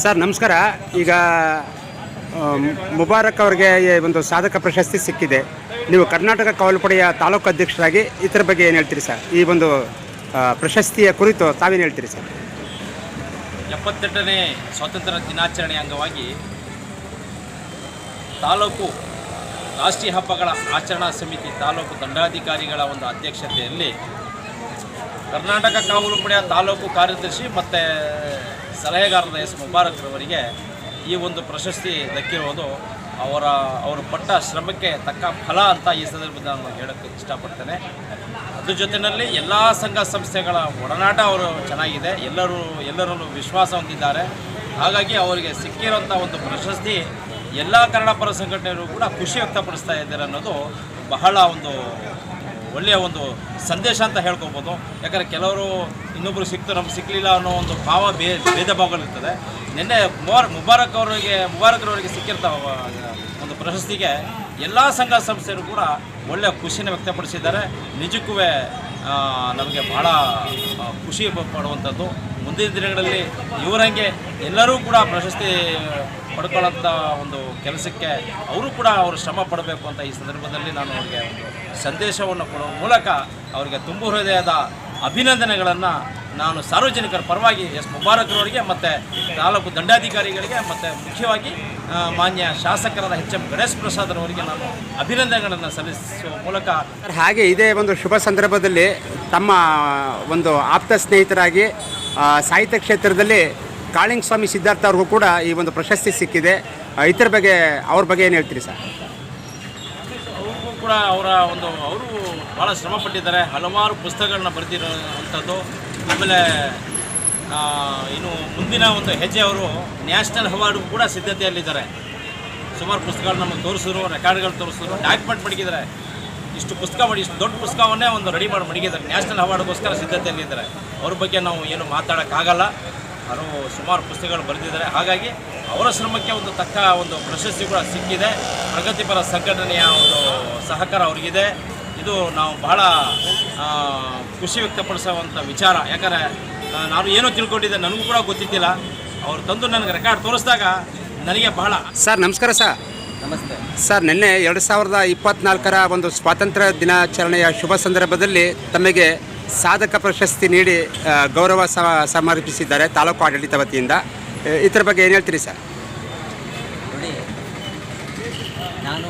Sir ನಮಸ್ಕಾರ. ಈಗ ಮುಬಾರಕ್ ಅವರಿಗೆ ಒಂದು ಸಾಧಕ ಪ್ರಶಸ್ತಿ ಸಿಕ್ಕಿದೆ. ನೀವು ಕರ್ನಾಟಕ ಕಾವಲುಪಡೆಯ ತಾಲೂಕು ಅಧ್ಯಕ್ಷರಾಗಿ ಇದರ ಬಗ್ಗೆ ಏನು ಹೇಳ್ತೀರಿ ಸರ್? ಈ ಒಂದು ಪ್ರಶಸ್ತಿಯ ಕುರಿತು ತಾವೇನು ಹೇಳ್ತೀರಿ ಸರ್? 78ನೇ ಸ್ವಾತಂತ್ರ್ಯ ದಿನಾಚರಣೆ ಅಂಗವಾಗಿ ತಾಲೂಕು ರಾಷ್ಟ್ರೀಯ ಹಬ್ಬಗಳ ಆಚರಣಾ ಸಮಿತಿ ತಾಲೂಕು ದಂಡಾಧಿಕಾರಿಗಳ ಒಂದು ಅಧ್ಯಕ್ಷತೆಯಲ್ಲಿ ಕರ್ನಾಟಕ ಕಾವಲುಪಡೆಯ ತಾಲೂಕು ಕಾರ್ಯದರ್ಶಿ ಮತ್ತು ಸಲಹೆಗಾರರ ಎಸ್ ಮುಬಾರಕ್ರವರಿಗೆ ಈ ಒಂದು ಪ್ರಶಸ್ತಿ ದಕ್ಕಿರುವುದು ಅವರು ಪಟ್ಟ ಶ್ರಮಕ್ಕೆ ತಕ್ಕ ಫಲ ಅಂತ ಈ ಸಂದರ್ಭದಲ್ಲಿ ನಾನು ಹೇಳೋಕ್ಕೆ ಇಷ್ಟಪಡ್ತೇನೆ. ಅದ್ರ ಜೊತೆಯಲ್ಲಿ ಎಲ್ಲ ಸಂಘ ಸಂಸ್ಥೆಗಳ ಒಡನಾಟ ಅವರು ಚೆನ್ನಾಗಿದೆ, ಎಲ್ಲರಲ್ಲೂ ವಿಶ್ವಾಸ ಹೊಂದಿದ್ದಾರೆ. ಹಾಗಾಗಿ ಅವರಿಗೆ ಸಿಕ್ಕಿರೋಂಥ ಒಂದು ಪ್ರಶಸ್ತಿ ಎಲ್ಲ ಕನ್ನಡ ಪರ ಸಂಘಟನೆಯವರು ಕೂಡ ಖುಷಿ ವ್ಯಕ್ತಪಡಿಸ್ತಾ ಇದ್ದಾರೆ ಅನ್ನೋದು ಬಹಳ ಒಂದು ಒಳ್ಳೆಯ ಒಂದು ಸಂದೇಶ ಅಂತ ಹೇಳ್ಕೊಬೋದು. ಯಾಕಂದರೆ ಕೆಲವರು ಇನ್ನೊಬ್ಬರು ನಮ್ಗೆ ಸಿಕ್ಕಲಿಲ್ಲ ಅನ್ನೋ ಒಂದು ಭೇದ ಭಾವಗಳಿರ್ತದೆ. ನಿನ್ನೆ ಮುಬಾರಕ್ರವರಿಗೆ ಸಿಕ್ಕಿರ್ತ ಒಂದು ಪ್ರಶಸ್ತಿಗೆ ಎಲ್ಲ ಸಂಘ ಸಂಸ್ಥೆಯರು ಕೂಡ ಒಳ್ಳೆಯ ಖುಷಿನ ವ್ಯಕ್ತಪಡಿಸಿದ್ದಾರೆ. ನಿಜಕ್ಕೂ ನಮಗೆ ಬಹಳ ಖುಷಿ ಪಡುವಂಥದ್ದು. ಮುಂದಿನ ದಿನಗಳಲ್ಲಿ ಇವರಂಗೆ ಎಲ್ಲರೂ ಕೂಡ ಪ್ರಶಸ್ತಿ ಪಡ್ಕೊಳ್ಳೋಂಥ ಒಂದು ಕೆಲಸಕ್ಕೆ ಅವರು ಕೂಡ ಅವರು ಶ್ರಮ ಪಡಬೇಕು ಅಂತ ಈ ಸಂದರ್ಭದಲ್ಲಿ ನಾನು ಅವರಿಗೆ ಒಂದು ಸಂದೇಶವನ್ನು ಕೊಡುವ ಮೂಲಕ ಅವರಿಗೆ ತುಂಬು ಹೃದಯದ ಅಭಿನಂದನೆಗಳನ್ನು ನಾನು ಸಾರ್ವಜನಿಕರ ಪರವಾಗಿ ಎಸ್ ಮುಬಾರಕ್ರವರಿಗೆ ಮತ್ತು ತಾಲೂಕು ದಂಡಾಧಿಕಾರಿಗಳಿಗೆ ಮತ್ತು ಮುಖ್ಯವಾಗಿ ಮಾನ್ಯ ಶಾಸಕರಾದ ಎಚ್ ಎಂ ಗಣೇಶ್ ಪ್ರಸಾದ್ರವರಿಗೆ ನಾನು ಅಭಿನಂದನೆಗಳನ್ನು ಸಲ್ಲಿಸುವ ಮೂಲಕ ಹಾಗೆ ಇದೇ ಒಂದು ಶುಭ ಸಂದರ್ಭದಲ್ಲಿ ತಮ್ಮ ಒಂದು ಆಪ್ತ ಸ್ನೇಹಿತರಾಗಿ ಸಾಹಿತ್ಯ ಕ್ಷೇತ್ರದಲ್ಲಿ ಕಾಳಿಂಗ ಸ್ವಾಮಿ ಸಿದ್ಧಾರ್ಥ ಅವ್ರಿಗೂ ಕೂಡ ಈ ಒಂದು ಪ್ರಶಸ್ತಿ ಸಿಕ್ಕಿದೆ. ಇತರ ಬಗ್ಗೆ ಅವ್ರ ಬಗ್ಗೆ ಏನು ಹೇಳ್ತೀರಿ ಸರ್? ಅವ್ರಿಗೂ ಕೂಡ ಅವರು ಭಾಳ ಶ್ರಮಪಟ್ಟಿದ್ದಾರೆ. ಹಲವಾರು ಪುಸ್ತಕಗಳನ್ನ ಬರೆದಿರುವಂಥದ್ದು. ಆಮೇಲೆ ಇನ್ನು ಮುಂದಿನ ಒಂದು ಹೆಜ್ಜೆ ಅವರು ನ್ಯಾಷನಲ್ ಅವಾರ್ಡ್ ಕೂಡ ಸಿದ್ಧತೆಯಲ್ಲಿದ್ದಾರೆ. ಸುಮಾರು ಪುಸ್ತಕಗಳು ನಮಗೆ ತೋರಿಸಿದ್ರು, ರೆಕಾರ್ಡ್ಗಳು ತೋರಿಸಿದ್ರು, ಡಾಕ್ಯುಮೆಂಟ್ ಮಡಗಿದ್ದಾರೆ. ಇಷ್ಟು ದೊಡ್ಡ ಪುಸ್ತಕವನ್ನೇ ಒಂದು ರೆಡಿ ಮಾಡಿ ಮಡಗಿದ್ದಾರೆ. ನ್ಯಾಷನಲ್ ಅವಾರ್ಡ್ಗೋಸ್ಕರ ಸಿದ್ಧತೆಯಲ್ಲಿದ್ದಾರೆ. ಅವ್ರ ಬಗ್ಗೆ ನಾವು ಏನು ಮಾತಾಡೋಕ್ಕಾಗಲ್ಲ. ಅವರು ಸುಮಾರು ಪುಸ್ತಕಗಳು ಬರೆದಿದ್ದಾರೆ. ಹಾಗಾಗಿ ಅವರ ಶ್ರಮಕ್ಕೆ ಒಂದು ತಕ್ಕ ಒಂದು ಪ್ರಶಸ್ತಿ ಕೂಡ ಸಿಕ್ಕಿದೆ. ಪ್ರಗತಿಪರ ಸಂಘಟನೆಯ ಒಂದು ಸಹಕಾರ ಅವರಿಗಿದೆ. ಇದು ನಾವು ಬಹಳ ಖುಷಿ ವ್ಯಕ್ತಪಡಿಸುವಂಥ ವಿಚಾರ. ಯಾಕಂದರೆ ನಾನು ಏನೋ ತಿಳ್ಕೊಂಡಿದ್ದೆ, ನನಗೂ ಕೂಡ ಗೊತ್ತಿದ್ದಿಲ್ಲ. ಅವರು ತಂದು ನನಗೆ ರೆಕಾರ್ಡ್ ತೋರಿಸಿದಾಗ ನನಗೆ ಬಹಳ. ಸರ್ ನಮಸ್ಕಾರ ಸರ್. ನಮಸ್ತೆ ಸರ್. ನಿನ್ನೆ 2024ರ ಒಂದು ಸ್ವಾತಂತ್ರ್ಯ ದಿನಾಚರಣೆಯ ಶುಭ ಸಂದರ್ಭದಲ್ಲಿ ತಮಗೆ ಸಾಧಕ ಪ್ರಶಸ್ತಿ ನೀಡಿ ಗೌರವ ಸಮರ್ಪಿಸಿದ್ದಾರೆ ತಾಲೂಕು ಆಡಳಿತ ವತಿಯಿಂದ. ಇದರ ಬಗ್ಗೆ ಏನು ಹೇಳ್ತೀರಿ ಸರ್? ನೋಡಿ, ನಾನು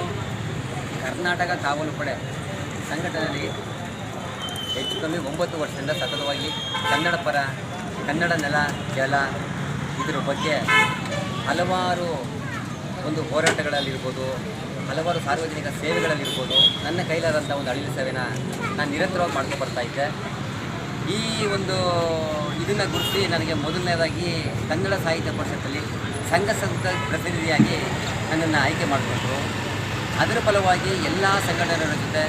ಕರ್ನಾಟಕ ಕಾವಲುಪಡೆ ಸಂಘಟನೆಯಲ್ಲಿ ಹೆಚ್ಚು ಕಮ್ಮಿ 9 ವರ್ಷದಿಂದ ಸತತವಾಗಿ ಕನ್ನಡ ನೆಲ ಜಲ ಇದರ ಬಗ್ಗೆ ಹಲವಾರು ಒಂದು ಹೋರಾಟಗಳಲ್ಲಿರ್ಬೋದು, ಹಲವಾರು ಸಾರ್ವಜನಿಕ ಸೇವೆಗಳಲ್ಲಿರ್ಬೋದು, ನನ್ನ ಕೈಲಾದಂಥ ಒಂದು ಅಳಿಲು ಸೇವೆನ ನಾನು ನಿರಂತರವಾಗಿ ಮಾಡ್ಕೊಂಡು ಬರ್ತಾಯಿದ್ದೆ. ಈ ಒಂದು ಇದನ್ನು ಗುರುತಿಸಿ ನನಗೆ ಮೊದಲನೇದಾಗಿ ಕನ್ನಡ ಸಾಹಿತ್ಯ ಪರಿಷತ್ತಲ್ಲಿ ಸಂಘ ಪ್ರತಿನಿಧಿಯಾಗಿ ನನ್ನನ್ನು ಆಯ್ಕೆ ಮಾಡಿಕೊಂಡ್ರು. ಅದರ ಫಲವಾಗಿ ಎಲ್ಲ ಸಂಘಟನೆಗಳ ಜೊತೆ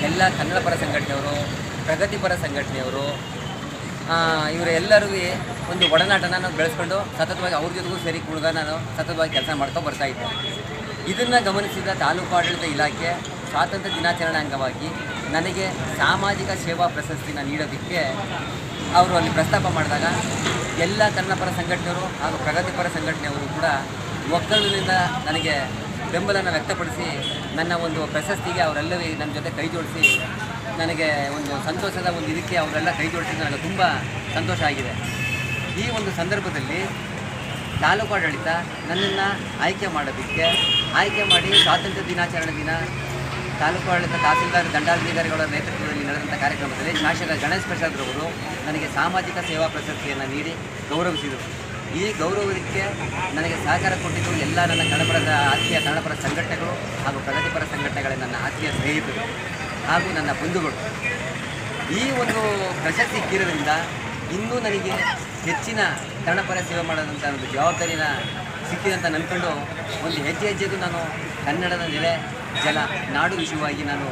ಎಲ್ಲ ಕನ್ನಡ ಪರ ಸಂಘಟನೆಯವರು, ಪ್ರಗತಿಪರ ಸಂಘಟನೆಯವರು, ಇವರೆಲ್ಲರಿಗೂ ಒಂದು ಒಡನಾಟನ ನಾನು ಬೆಳೆಸ್ಕೊಂಡು ಸತತವಾಗಿ ಅವ್ರ ಜೊತೆಗೂ ಸೇರಿ ಕೂಡ ನಾನು ಸತತವಾಗಿ ಕೆಲಸ ಮಾಡ್ಕೊಂಡು ಬರ್ತಾಯಿದ್ದೆ. ಇದನ್ನು ಗಮನಿಸಿದ ತಾಲೂಕು ಆಡಳಿತ ಇಲಾಖೆ ಸ್ವಾತಂತ್ರ್ಯ ದಿನಾಚರಣೆ ಅಂಗವಾಗಿ ನನಗೆ ಸಾಮಾಜಿಕ ಸೇವಾ ಪ್ರಶಸ್ತಿನ ನೀಡೋದಕ್ಕೆ ಅವರು ಅಲ್ಲಿ ಪ್ರಸ್ತಾಪ ಮಾಡಿದಾಗ ಎಲ್ಲ ಕನ್ನಡ ಪರ ಸಂಘಟನೆಯವರು ಹಾಗೂ ಪ್ರಗತಿಪರ ಸಂಘಟನೆಯವರು ಕೂಡ ಒಕ್ಕಲಿನಿಂದ ನನಗೆ ಬೆಂಬಲನ ವ್ಯಕ್ತಪಡಿಸಿ ನನ್ನ ಒಂದು ಪ್ರಶಸ್ತಿಗೆ ಅವರೆಲ್ಲವೇ ನನ್ನ ಜೊತೆ ಕೈ ಜೋಡಿಸಿ ನನಗೆ ಒಂದು ಸಂತೋಷದ ಒಂದು ಇದಕ್ಕೆ ಅವರೆಲ್ಲ ಕೈ ಜೋಡಿಸಿ ನನಗೆ ತುಂಬ ಸಂತೋಷ ಆಗಿದೆ. ಈ ಒಂದು ಸಂದರ್ಭದಲ್ಲಿ ತಾಲೂಕು ಆಡಳಿತ ನನ್ನನ್ನು ಆಯ್ಕೆ ಮಾಡಿ ಸ್ವಾತಂತ್ರ್ಯ ದಿನಾಚರಣೆ ದಿನ ತಾಲೂಕು ಆಡಳಿತ ತಹಸೀಲ್ದಾರ್ ದಂಡಾಧಿಕಾರಿಗಳ ನೇತೃತ್ವದಲ್ಲಿ ನಡೆದಂಥ ಕಾರ್ಯಕ್ರಮದಲ್ಲಿ ಶಾಸಕ ಗಣೇಶ್ ಪ್ರಸಾದ್ರವರು ನನಗೆ ಸಾಮಾಜಿಕ ಸೇವಾ ಪ್ರಶಸ್ತಿಯನ್ನು ನೀಡಿ ಗೌರವಿಸಿದರು. ಈ ಗೌರವಕ್ಕೆ ನನಗೆ ಸಹಕಾರ ಕೊಟ್ಟಿದ್ದು ಎಲ್ಲ ನನ್ನ ಆತ್ಮೀಯ ಕನ್ನಡಪರ ಸಂಘಟನೆಗಳು ಹಾಗೂ ಪ್ರಗತಿಪರ ಸಂಘಟನೆಗಳೇ ನನ್ನ ಆತ್ಮೀಯ ಸ್ನೇಹಿತರು ಹಾಗೂ ನನ್ನ ಬಂಧುಗಳು. ಈ ಒಂದು ಪ್ರಶಸ್ತಿ ಸಿಕ್ಕಿರೋದ್ರಿಂದ ಇನ್ನೂ ನನಗೆ ಹೆಚ್ಚಿನ ಕನ್ನಡಪರ ಸೇವೆ ಮಾಡೋದಂಥ ಒಂದು ಜವಾಬ್ದಾರಿನ ಸಿಕ್ಕಿದೆ ಅಂತ ಅಂದ್ಕೊಂಡು ಒಂದು ಹೆಜ್ಜೆಗೂ ನಾನು ಕನ್ನಡದ ನೆಲೆ ಜಲ ನಾಡು ವಿಷಯವಾಗಿ ನಾನು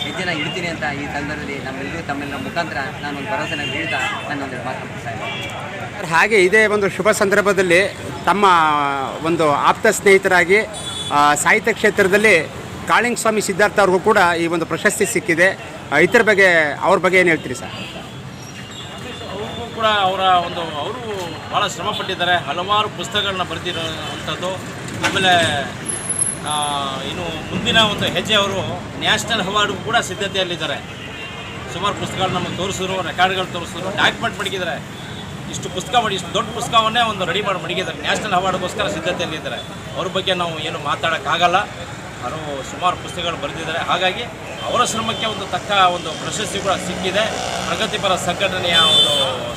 ಹೆಜ್ಜೆನ ಇಡ್ತೀನಿ ಅಂತ ಈ ಸಂದರ್ಭದಲ್ಲಿ ತಮ್ಮೆಲ್ಲರ ಮುಖಾಂತರ ನಾನು ಒಂದು ಭರವಸೆನ ನೀಡ್ತಾ ನನ್ನೊಂದು ಮಾತು ಮುಗಿಸ್ತಾ ಇದ್ದೀನಿ. ಹಾಗೆ ಇದೇ ಒಂದು ಶುಭ ಸಂದರ್ಭದಲ್ಲಿ ತಮ್ಮ ಒಂದು ಆಪ್ತ ಸ್ನೇಹಿತರಾಗಿ ಸಾಹಿತ್ಯ ಕ್ಷೇತ್ರದಲ್ಲಿ ಕಾಳಿಂಗ ಸ್ವಾಮಿ ಸಿದ್ಧಾರ್ಥ ಅವ್ರಿಗೂ ಕೂಡ ಈ ಒಂದು ಪ್ರಶಸ್ತಿ ಸಿಕ್ಕಿದೆ. ಇದರ ಬಗ್ಗೆ ಅವ್ರ ಬಗ್ಗೆ ಏನು ಹೇಳ್ತೀರಿ ಸರ್? ಅವ್ರಿಗೂ ಕೂಡ ಕೂಡ ಅವರು ಭಾಳ ಶ್ರಮ ಪಟ್ಟಿದ್ದಾರೆ, ಹಲವಾರು ಪುಸ್ತಕಗಳನ್ನ ಬರೆದಿರೋವಂಥದ್ದು. ಆಮೇಲೆ ಇನ್ನು ಮುಂದಿನ ಒಂದು ಹೆಜ್ಜೆ ಅವರು ನ್ಯಾಷನಲ್ ಅವಾರ್ಡ್ಗೂ ಕೂಡ ಸಿದ್ಧತೆಯಲ್ಲಿದ್ದಾರೆ. ಸುಮಾರು ಪುಸ್ತಕಗಳು ನಮಗೆ ತೋರಿಸಿದ್ರು, ರೆಕಾರ್ಡ್ಗಳು ತೋರಿಸಿದ್ರು, ಡಾಕ್ಯುಮೆಂಟ್ ಮಡಗಿದ್ದಾರೆ. ಇಷ್ಟು ದೊಡ್ಡ ಪುಸ್ತಕವನ್ನೇ ಒಂದು ರೆಡಿ ಮಾಡಿ ಮಡಗಿದ್ದಾರೆ. ನ್ಯಾಷನಲ್ ಅವಾರ್ಡ್ಗೋಸ್ಕರ ಸಿದ್ಧತೆಯಲ್ಲಿದ್ದಾರೆ. ಅವ್ರ ಬಗ್ಗೆ ನಾವು ಏನು ಮಾತಾಡೋಕ್ಕಾಗಲ್ಲ. ಅವರು ಸುಮಾರು ಪುಸ್ತಕಗಳು ಬರೆದಿದ್ದಾರೆ. ಹಾಗಾಗಿ ಅವರ ಶ್ರಮಕ್ಕೆ ಒಂದು ತಕ್ಕ ಒಂದು ಪ್ರಶಸ್ತಿ ಕೂಡ ಸಿಕ್ಕಿದೆ. ಪ್ರಗತಿಪರ ಸಂಘಟನೆಯ ಒಂದು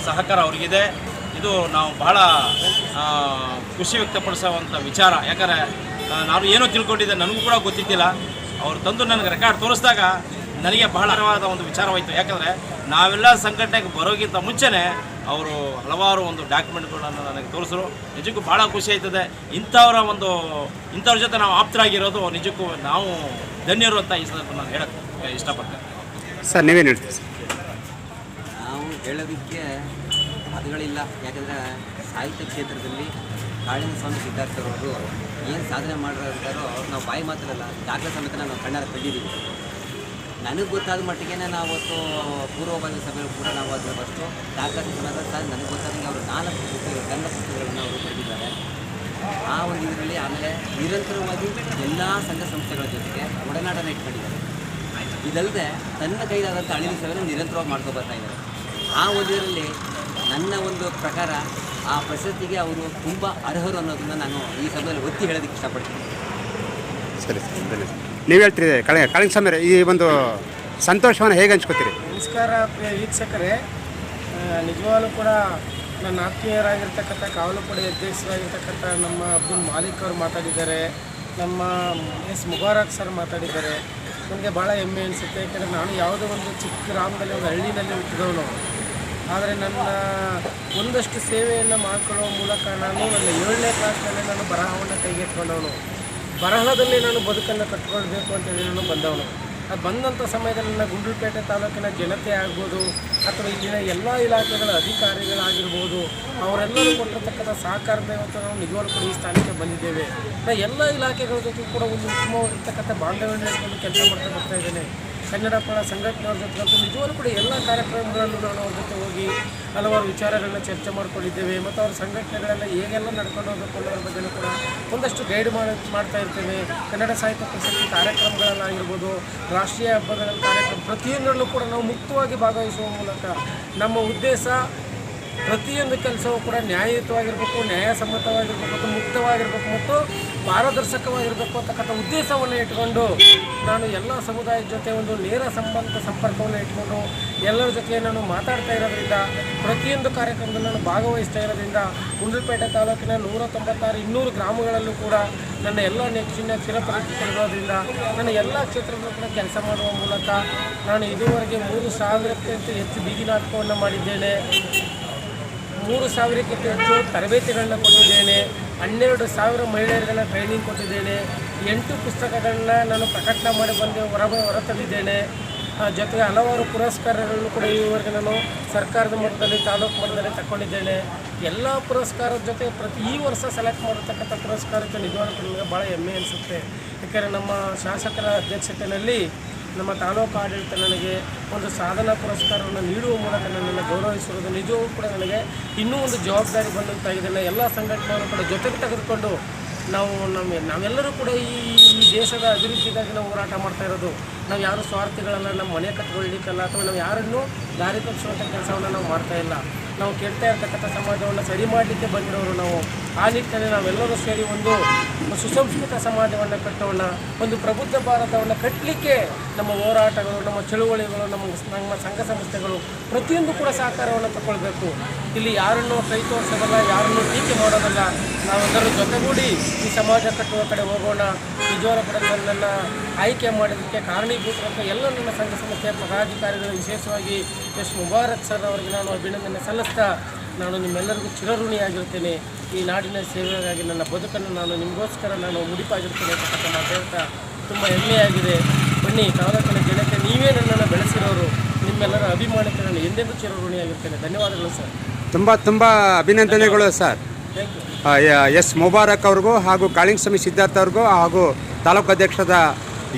ಸಹಕಾರ ಅವರಿಗಿದೆ. ಇದು ನಾವು ಬಹಳ ಖುಷಿ ವ್ಯಕ್ತಪಡಿಸುವಂಥ ವಿಚಾರ. ಯಾಕಂದರೆ ನಾನು ಏನೋ ತಿಳ್ಕೊಂಡಿದ್ದೆ, ನನಗೂ ಕೂಡ ಗೊತ್ತಿದ್ದಿಲ್ಲ. ಅವರು ತಂದು ನನಗೆ ರೆಕಾರ್ಡ್ ತೋರಿಸಿದಾಗ ನನಗೆ ಬಹಳವಾದ ಒಂದು ವಿಚಾರವಾಯಿತು. ಯಾಕಂದರೆ ನಾವೆಲ್ಲ ಸಂಘಟನೆಗೆ ಬರೋಕ್ಕಿಂತ ಮುಂಚೆನೇ ಅವರು ಹಲವಾರು ಒಂದು ಡಾಕ್ಯುಮೆಂಟ್ಗಳನ್ನು ನನಗೆ ತೋರಿಸಿದ್ರು. ನಿಜಕ್ಕೂ ಭಾಳ ಖುಷಿ ಆಯ್ತದೆ. ಇಂಥವ್ರ ಜೊತೆ ನಾವು ಆಪ್ತರಾಗಿರೋದು ನಿಜಕ್ಕೂ ನಾವು ಧನ್ಯರು ಅಂತ ಈ ಸಂದರ್ಭ ನಾನು ಹೇಳಕ್ಕೆ ಇಷ್ಟಪಡ್ತೇನೆ. ಸರ್ ನೀವೇನು ಹೇಳ್ತೀವಿ ಸರ್? ನಾವು ಹೇಳೋದಕ್ಕೆ ಪದಗಳಿಲ್ಲ. ಯಾಕಂದರೆ ಸಾಹಿತ್ಯ ಕ್ಷೇತ್ರದಲ್ಲಿ ಕಾಳಿಂಗಸ್ವಾಮಿ ಸಿದ್ಧಾರ್ಥರವರು ಏನು ಸಾಧನೆ ಮಾಡಿರೋದಾರೋ ನಾವು ಬಾಯಿ ಮಾತ್ರಲ್ಲ, ದಾಖಲೆ ಸಮೇತ ನಾವು ಕಣ್ಣಾರೆ ಕಂಡಿದ್ದೀವಿ. ನನಗೆ ಗೊತ್ತಾದ ಮಟ್ಟಿಗೆ ನಾವತ್ತು ಪೂರ್ವಭಾವಿ ಸಭೆಯಲ್ಲೂ ಕೂಡ ನಾವು ಅದರ ಫಸ್ಟು ದಾಖಲಾತಿ ಸಮೇತ ಸರ್ ನನಗೆ ಗೊತ್ತಾದಂಗೆ ಅವರು 4 ಪುಸ್ತಕಗಳನ್ನು ಅವರು ಬರೆದಿದ್ದಾರೆ. ಆ ಒಂದು ಇದರಲ್ಲಿ ಆಮೇಲೆ ನಿರಂತರವಾಗಿ ಎಲ್ಲ ಸಂಘ ಸಂಸ್ಥೆಗಳ ಜೊತೆಗೆ ಒಡನಾಟನ ಇಟ್ಕೊಂಡಿದ್ದಾರೆ. ಇದಲ್ಲದೆ ತನ್ನ ಕೈಲಾದಂಥ ಅಳಿಲು ಸೇವೆಯನ್ನು ನಿರಂತರವಾಗಿ ಮಾಡ್ಕೊಬರ್ತಾ ಇದ್ದಾರೆ. ಆ ಒಂದು ಇದರಲ್ಲಿ ನನ್ನ ಒಂದು ಪ್ರಕಾರ ಆ ಪ್ರಶಸ್ತಿಗೆ ಅವರು ತುಂಬ ಅರ್ಹರು ಅನ್ನೋದನ್ನು ನಾನು ಈ ಸಭೆಯಲ್ಲಿ ಒತ್ತಿ ಹೇಳೋದಕ್ಕೆ ಇಷ್ಟಪಡ್ತೀನಿ. ಸರಿ ಸರ್, ನೀವು ಹೇಳ್ತೀರಿ ಕಾಳಿಂಗಸ್ವಾಮಿ ಈ ಒಂದು ಸಂತೋಷವನ್ನು ಹೇಗೆ ಹಂಚ್ಕೋತೀರಿ? ನಮಸ್ಕಾರ ಪ್ರಿಯ ವೀಕ್ಷಕರೇ, ನಿಜವಾಗ್ಲೂ ಕೂಡ ನನ್ನ ಆತ್ಮೀಯರಾಗಿರ್ತಕ್ಕಂಥ ಕಾವಲುಪಡೆ ಅಧ್ಯಕ್ಷರಾಗಿರ್ತಕ್ಕಂಥ ನಮ್ಮ ಅಬ್ದುಲ್ ಮಾಲಿಕ್ ಅವರು ಮಾತಾಡಿದ್ದಾರೆ, ನಮ್ಮ ಎಸ್ ಮುಬಾರಕ್ ಸರ್ ಮಾತಾಡಿದ್ದಾರೆ. ನನಗೆ ಭಾಳ ಹೆಮ್ಮೆ ಅನಿಸುತ್ತೆ. ಯಾಕೆಂದರೆ ನಾನು ಯಾವುದೋ ಒಂದು ಚಿಕ್ಕ ಗ್ರಾಮದಲ್ಲಿ ಒಂದು ಹಳ್ಳಿನಲ್ಲಿ ಹುಟ್ಟಿದವನು. ಆದರೆ ನನ್ನ ಒಂದಷ್ಟು ಸೇವೆಯನ್ನು ಮಾಡಿಕೊಳ್ಳುವ ಮೂಲಕ ನಾನು ನನ್ನ 7ನೇ ಕ್ಲಾಸ್ನಲ್ಲಿ ನಾನು ಬರಹವನ್ನು ಕೈಗೆತ್ಕೊಂಡವನು. ಬರಹದಲ್ಲಿ ನಾನು ಬದುಕನ್ನು ಕಟ್ಕೊಳ್ಬೇಕು ಅಂತೇಳಿ ನಾನು ಬಂದವನು. ಅದು ಬಂದಂಥ ಸಮಯದಲ್ಲಿ ನನ್ನ ಗುಂಡ್ಲುಪೇಟೆ ತಾಲೂಕಿನ ಜನತೆ ಆಗ್ಬೋದು ಅಥವಾ ಇಲ್ಲಿನ ಎಲ್ಲ ಇಲಾಖೆಗಳ ಅಧಿಕಾರಿಗಳಾಗಿರ್ಬೋದು, ಅವರೆಲ್ಲರೂ ಕೊಟ್ಟಿರ್ತಕ್ಕಂಥ ಸಹಕಾರದ ಇವತ್ತು ನಾವು ನಿಜವಾಗ್ಲೂ ಕೂಡ ಈ ಸ್ಥಾನಕ್ಕೆ ಬಂದಿದ್ದೇವೆ. ನಾನು ಎಲ್ಲ ಇಲಾಖೆಗಳ ಜೊತೆ ಕೂಡ ಒಂದು ಉತ್ತಮವಾಗಿರ್ತಕ್ಕಂಥ ಬಾಂಧವ್ಯವನ್ನು ಇಟ್ಕೊಂಡು ಕೆಲಸ ಮಾಡ್ತಾ ಬರ್ತಾ ಇದ್ದೇನೆ. ಕನ್ನಡ ಪರ ಸಂಘಟನೆಯವ್ರ ಜೊತೆ ಅಂತೂ ನಿಜವಾಗ್ಲೂ ಕೂಡ ಎಲ್ಲ ಕಾರ್ಯಕ್ರಮಗಳಲ್ಲೂ ನಾನು ಅವ್ರ ಜೊತೆ ಹೋಗಿ ಹಲವಾರು ವಿಚಾರಗಳನ್ನ ಚರ್ಚೆ ಮಾಡ್ಕೊಂಡಿದ್ದೇವೆ. ಮತ್ತು ಅವ್ರ ಸಂಘಟನೆಗಳೆಲ್ಲ ಹೇಗೆಲ್ಲ ನಡ್ಕೊಂಡು ಹೋಗಬೇಕು ಅನ್ನೋದ್ರ ಬಗ್ಗೆಯೂ ಕೂಡ ಒಂದಷ್ಟು ಗೈಡ್ ಮಾಡ್ತಾ ಇರ್ತೇವೆ. ಕನ್ನಡ ಸಾಹಿತ್ಯ ಪ್ರಶಸ್ತಿ ಕಾರ್ಯಕ್ರಮಗಳಲ್ಲಾಗಿರ್ಬೋದು, ರಾಷ್ಟ್ರೀಯ ಹಬ್ಬಗಳ ಕಾರ್ಯಕ್ರಮ ಪ್ರತಿಯೊಂದರಲ್ಲೂ ಕೂಡ ನಾವು ಮುಕ್ತವಾಗಿ ಭಾಗವಹಿಸುವ ಮೂಲಕ ನಮ್ಮ ಉದ್ದೇಶ ಪ್ರತಿಯೊಂದು ಕೆಲಸವೂ ಕೂಡ ನ್ಯಾಯಯುತವಾಗಿರಬೇಕು, ನ್ಯಾಯಸಮ್ಮತವಾಗಿರಬೇಕು ಮತ್ತು ಮುಕ್ತವಾಗಿರಬೇಕು ಮತ್ತು ಪಾರದರ್ಶಕವಾಗಿರಬೇಕು ಅಂತಕ್ಕಂಥ ಉದ್ದೇಶವನ್ನು ಇಟ್ಕೊಂಡು ನಾನು ಎಲ್ಲ ಸಮುದಾಯದ ಜೊತೆ ಒಂದು ನೇರ ಸಂಪರ್ಕವನ್ನು ಇಟ್ಕೊಂಡು ಎಲ್ಲರ ಜೊತೆ ನಾನು ಮಾತಾಡ್ತಾ ಇರೋದ್ರಿಂದ, ಪ್ರತಿಯೊಂದು ಕಾರ್ಯಕ್ರಮದಲ್ಲಿ ನಾನು ಭಾಗವಹಿಸ್ತಾ ಇರೋದ್ರಿಂದ ಗುಂಡ್ಲುಪೇಟೆ ತಾಲೂಕಿನ 196 200 ಗ್ರಾಮಗಳಲ್ಲೂ ಕೂಡ ನನ್ನ ಎಲ್ಲ ನೆಚ್ಚಿನ ಚಿರಪರಿಚಿತರಿರೋದ್ರಿಂದ ನನ್ನ ಎಲ್ಲ ಕ್ಷೇತ್ರದಲ್ಲೂ ಕೂಡ ಕೆಲಸ ಮಾಡುವ ಮೂಲಕ ನಾನು ಇದುವರೆಗೆ 3000ಕ್ಕಿಂತ ಹೆಚ್ಚು ಬೀದಿ ನಾಟಕವನ್ನು ಮಾಡಿದ್ದೇನೆ. 3000ಕ್ಕಿಂತ ಹೆಚ್ಚು ತರಬೇತಿಗಳನ್ನ ಕೊಟ್ಟಿದ್ದೇನೆ. 12,000 ಮಹಿಳೆಯರಿಗೆಲ್ಲ ಟ್ರೈನಿಂಗ್ ಕೊಟ್ಟಿದ್ದೇನೆ. 8 ಪುಸ್ತಕಗಳನ್ನ ನಾನು ಪ್ರಕಟಣೆ ಮಾಡಿ ಬಂದು ಹೊರತಂದಿದ್ದೇನೆ. ಜೊತೆಗೆ ಹಲವಾರು ಪುರಸ್ಕಾರಗಳನ್ನು ಕೂಡ ಈವರೆಗೆ ನಾನು ಸರ್ಕಾರದ ಮಟ್ಟದಲ್ಲಿ, ತಾಲೂಕು ಮಟ್ಟದಲ್ಲಿ ತಗೊಂಡಿದ್ದೇನೆ. ಎಲ್ಲ ಪುರಸ್ಕಾರದ ಜೊತೆ ಈ ವರ್ಷ ಸೆಲೆಕ್ಟ್ ಮಾಡಿರ್ತಕ್ಕಂಥ ಪುರಸ್ಕಾರಕ್ಕೆ ನಿಜವಾಗ್ಲೂ ನನಗೆ ಭಾಳ ಹೆಮ್ಮೆ ಅನಿಸುತ್ತೆ. ಯಾಕೆಂದರೆ ನಮ್ಮ ಶಾಸಕರ ಅಧ್ಯಕ್ಷತೆಯಲ್ಲಿ ನಮ್ಮ ತಾಲೂಕು ಆಡಳಿತ ನನಗೆ ಒಂದು ಸಾಧನಾ ಪುರಸ್ಕಾರವನ್ನು ನೀಡುವ ಮೂಲಕ ನನ್ನನ್ನು ಗೌರವಿಸಿರುವುದು ನಿಜವೂ ಕೂಡ ನನಗೆ ಇನ್ನೂ ಒಂದು ಜವಾಬ್ದಾರಿ ಬಂದಂತಾಗಿದೆ. ಎಲ್ಲ ಸಂಘಟನೆಯನ್ನು ಕೂಡ ಜೊತೆಗೆ ತೆಗೆದುಕೊಂಡು ನಾವೆಲ್ಲರೂ ಕೂಡ ಈ ದೇಶದ ಅಭಿವೃದ್ಧಿಗಾಗಿ ನಾವು ಹೋರಾಟ ಮಾಡ್ತಾ ಇರೋದು. ನಾವು ಯಾರು ಸ್ವಾರ್ಥಿಗಳಲ್ಲ, ನಮ್ಮ ಮನೆ ಕಟ್ಕೊಳ್ಳಿಕ್ಕಲ್ಲ ಅಥವಾ ನಾವು ಯಾರನ್ನೂ ದಾರಿ ತಪ್ಪಿಸುವಂಥ ಕೆಲಸವನ್ನು ನಾವು ಮಾಡ್ತಾ ಇಲ್ಲ. ನಾವು ಕೆಡ್ತಾ ಇರ್ತಕ್ಕಂಥ ಸಮಾಜವನ್ನು ಸರಿ ಮಾಡಲಿಕ್ಕೆ ಬಂದಿರೋರು ನಾವು. ಆ ನಿಟ್ಟಿನಲ್ಲಿ ನಾವೆಲ್ಲರೂ ಸೇರಿ ಒಂದು ಸುಸಂಸ್ಕೃತ ಸಮಾಜವನ್ನು ಕಟ್ಟೋಣ, ಒಂದು ಪ್ರಬುದ್ಧ ಭಾರತವನ್ನು ಕಟ್ಟಲಿಕ್ಕೆ ನಮ್ಮ ಹೋರಾಟಗಳು, ನಮ್ಮ ಚಳುವಳಿಗಳು, ನಮ್ಮ ಸಂಘ ಸಂಸ್ಥೆಗಳು ಪ್ರತಿಯೊಂದು ಕೂಡ ಸಹಕಾರವನ್ನು ತಗೊಳ್ಬೇಕು. ಇಲ್ಲಿ ಯಾರನ್ನೂ ಕೈ ತೋರಿಸೋದಲ್ಲ, ಯಾರನ್ನೂ ಟೀಕೆ ಮಾಡೋದಲ್ಲ. ನಾವೆಲ್ಲರೂ ಜೊತೆಗೂಡಿ ಈ ಸಮಾಜ ಕಟ್ಟುವ ಕಡೆ ಹೋಗೋಣ. ನಿಜವಾದ ಕೂಡ ನನ್ನನ್ನು ಆಯ್ಕೆ ಮಾಡೋದಕ್ಕೆ ಕಾರಣೀಭೂತರಂತ ಎಲ್ಲ ನನ್ನ ಸಂಘ ಸಂಸ್ಥೆಯ ಪದಾಧಿಕಾರಿಗಳು, ವಿಶೇಷವಾಗಿ ಎಸ್ ಮುಬಾರಕ್ ಸರ್ ಅವರಿಗೆ ನಾನು ಅಭಿನಂದನೆ ಸಲ್ಲಿಸ್ತಾ ನಾನು ನಿಮ್ಮೆಲ್ಲರಿಗೂ ಚಿರಋಣಿಯಾಗಿರ್ತೇನೆ. ಈ ನಾಡಿನ ಸೇವೆಗಾಗಿ ನನ್ನ ಬದುಕನ್ನು ನಾನು ನಿಮಗೋಸ್ಕರ ನಾನು ಮುಡಿಪಾಗಿರ್ತೇನೆ ಅಂತಕ್ಕಂಥ ಮಾತು ಹೇಳ್ತಾ ತುಂಬ ಹೆಮ್ಮೆಯಾಗಿದೆ. ಬನ್ನಿ, ತಾಲೂಕಿನ ಜನತೆ ನೀವೇ ನನ್ನನ್ನು ಬೆಳೆಸಿರೋರು. ನಿಮ್ಮೆಲ್ಲರ ಅಭಿಮಾನಕ್ಕೆ ನಾನು ಎಂದೆಂದೂ ಚಿರಋಣಿಯಾಗಿರ್ತೇನೆ. ಧನ್ಯವಾದಗಳು ಸರ್. ತುಂಬ ಅಭಿನಂದನೆಗಳು sir. Thank you. S Mubarak ಅವ್ರಿಗೂ ಹಾಗೂ ಕಾಳಿಂಗಸ್ವಾಮಿ ಸಿದ್ಧಾರ್ಥ ಅವ್ರಿಗೂ ಹಾಗೂ ತಾಲೂಕು ಅಧ್ಯಕ್ಷರಾದ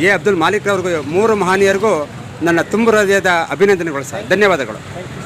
ಎ ಅಬ್ದುಲ್ ಮಾಲಿಕ್ ಅವ್ರಿಗೂ 3 ಮಹನೀಯರಿಗೂ ನನ್ನ ತುಂಬ ಹೃದಯದ ಅಭಿನಂದನೆಗಳು ಸರ್. ಧನ್ಯವಾದಗಳು. Thank you.